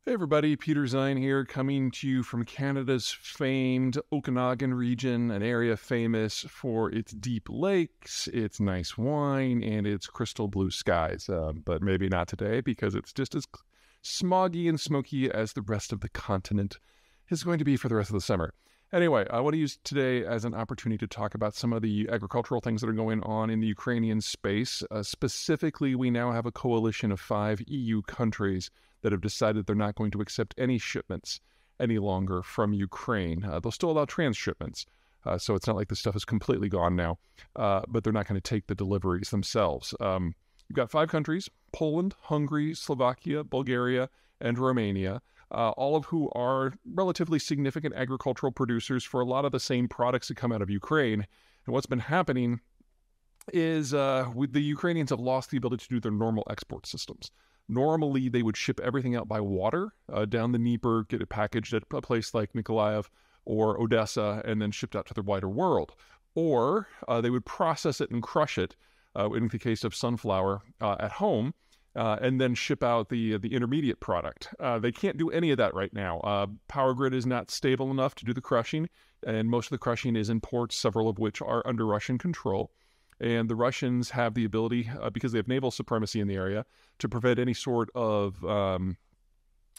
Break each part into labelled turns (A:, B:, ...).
A: Hey everybody, Peter Zeihan here, coming to you from Canada's famed Okanagan region, an area famous for its deep lakes, its nice wine, and its crystal blue skies. But maybe not today, because it's just as smoggy and smoky as the rest of the continent is going to be for the rest of the summer. Anyway, I want to use today as an opportunity to talk about some of the agricultural things that are going on in the Ukrainian space. Specifically, we now have a coalition of 5 EU countries that have decided they're not going to accept any shipments any longer from Ukraine. They'll still allow transshipments, so it's not like the stuff is completely gone now, but they're not going to take the deliveries themselves. You've got 5 countries: Poland, Hungary, Slovakia, Bulgaria, and Romania, all of who are relatively significant agricultural producers for a lot of the same products that come out of Ukraine. And what's been happening is the Ukrainians have lost the ability to do their normal export systems. Normally, they would ship everything out by water down the Dnieper, get it packaged at a place like Nikolaev or Odessa, and then shipped out to the wider world. Or they would process it and crush it, in the case of sunflower, at home, and then ship out the intermediate product. They can't do any of that right now. Power grid is not stable enough to do the crushing, and most of the crushing is in ports, several of which are under Russian control. And the Russians have the ability, because they have naval supremacy in the area, to prevent any sort of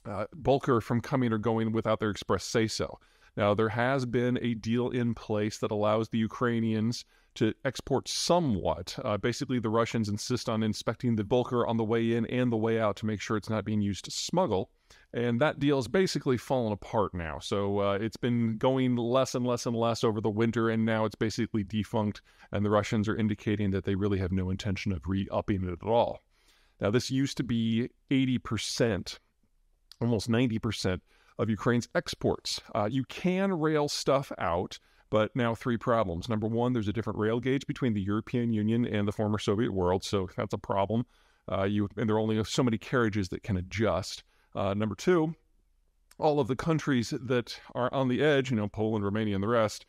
A: bulker from coming or going without their express say-so. Now, there has been a deal in place that allows the Ukrainians to export somewhat. Basically, the Russians insist on inspecting the bulker on the way in and the way out to make sure it's not being used to smuggle. And that deal is basically fallen apart now. So it's been going less and less and less over the winter, and now it's basically defunct, and the Russians are indicating that they really have no intention of re-upping it at all. Now, this used to be 80%, almost 90% of Ukraine's exports. You can rail stuff out, but now 3 problems. Number one, there's a different rail gauge between the European Union and the former Soviet world, so that's a problem. And there are only so many carriages that can adjust. Number 2, all of the countries that are on the edge, Poland, Romania, and the rest,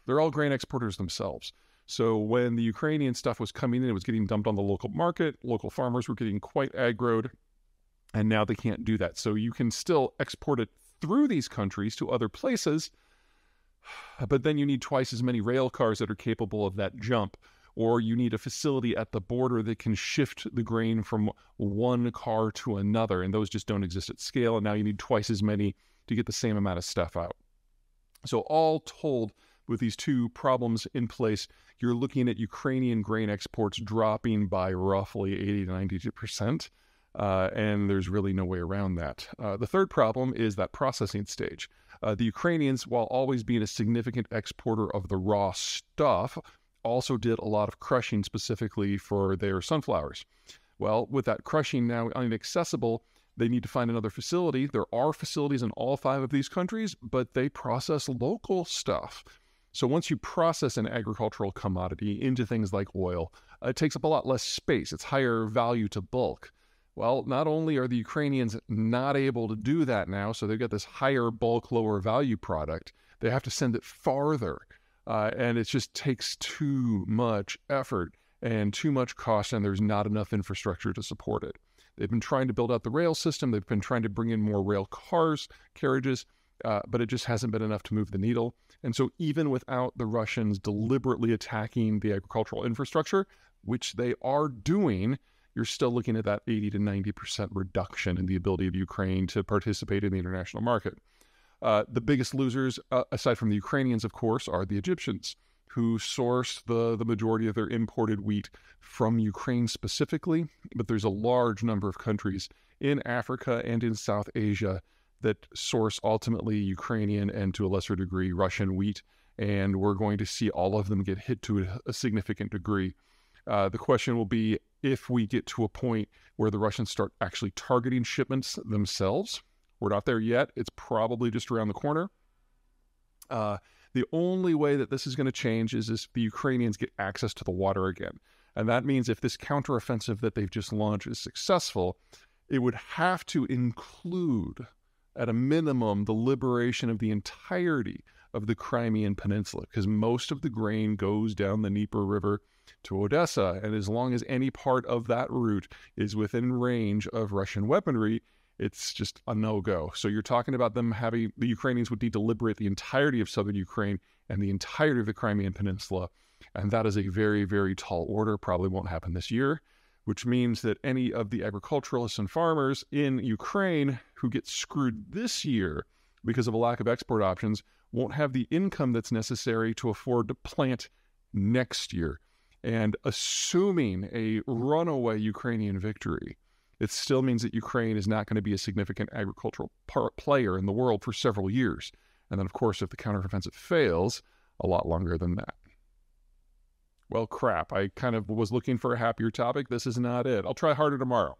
A: they're all grain exporters themselves. So when the Ukrainian stuff was coming in, it was getting dumped on the local market. Local farmers were getting quite aggroed, and now they can't do that. So you can still export it through these countries to other places, but then you need twice as many rail cars that are capable of that jump. Or you need a facility at the border that can shift the grain from one car to another, and those just don't exist at scale, and now you need twice as many to get the same amount of stuff out. So all told, with these 2 problems in place, you're looking at Ukrainian grain exports dropping by roughly 80 to 92%, and there's really no way around that. The third problem is that processing stage. The Ukrainians, while always being a significant exporter of the raw stuff, also did a lot of crushing specifically for their sunflowers. Well, with that crushing now inaccessible, they need to find another facility. There are facilities in all 5 of these countries, but they process local stuff. So once you process an agricultural commodity into things like oil, it takes up a lot less space. It's higher value to bulk. Well, not only are the Ukrainians not able to do that now, so they've got this higher bulk, lower value product, they have to send it farther. And it just takes too much effort and too much cost, and there's not enough infrastructure to support it. They've been trying to build out the rail system. They've been trying to bring in more rail cars, carriages, but it just hasn't been enough to move the needle. And so even without the Russians deliberately attacking the agricultural infrastructure, which they are doing, you're still looking at that 80 to 90% reduction in the ability of Ukraine to participate in the international market. The biggest losers, aside from the Ukrainians, of course, are the Egyptians, who source the majority of their imported wheat from Ukraine specifically. But there's a large number of countries in Africa and in South Asia that source ultimately Ukrainian and, to a lesser degree, Russian wheat. And we're going to see all of them get hit to a significant degree. The question will be, if we get to a point where the Russians start actually targeting shipments themselves. We're not there yet. It's probably just around the corner. The only way that this is going to change is if the Ukrainians get access to the water again. And that means if this counteroffensive that they've just launched is successful, it would have to include, at a minimum, the liberation of the entirety of the Crimean Peninsula, because most of the grain goes down the Dnieper River to Odessa. And as long as any part of that route is within range of Russian weaponry, it's just a no-go. So you're talking about the Ukrainians would need to liberate the entirety of southern Ukraine and the entirety of the Crimean Peninsula. And that is a very, very tall order, probably won't happen this year, which means that any of the agriculturalists and farmers in Ukraine who get screwed this year because of a lack of export options won't have the income that's necessary to afford to plant next year. And assuming a runaway Ukrainian victory, it still means that Ukraine is not going to be a significant agricultural player in the world for several years. And then, of course, if the counteroffensive fails, a lot longer than that. Well, crap. I kind of was looking for a happier topic. This is not it. I'll try harder tomorrow.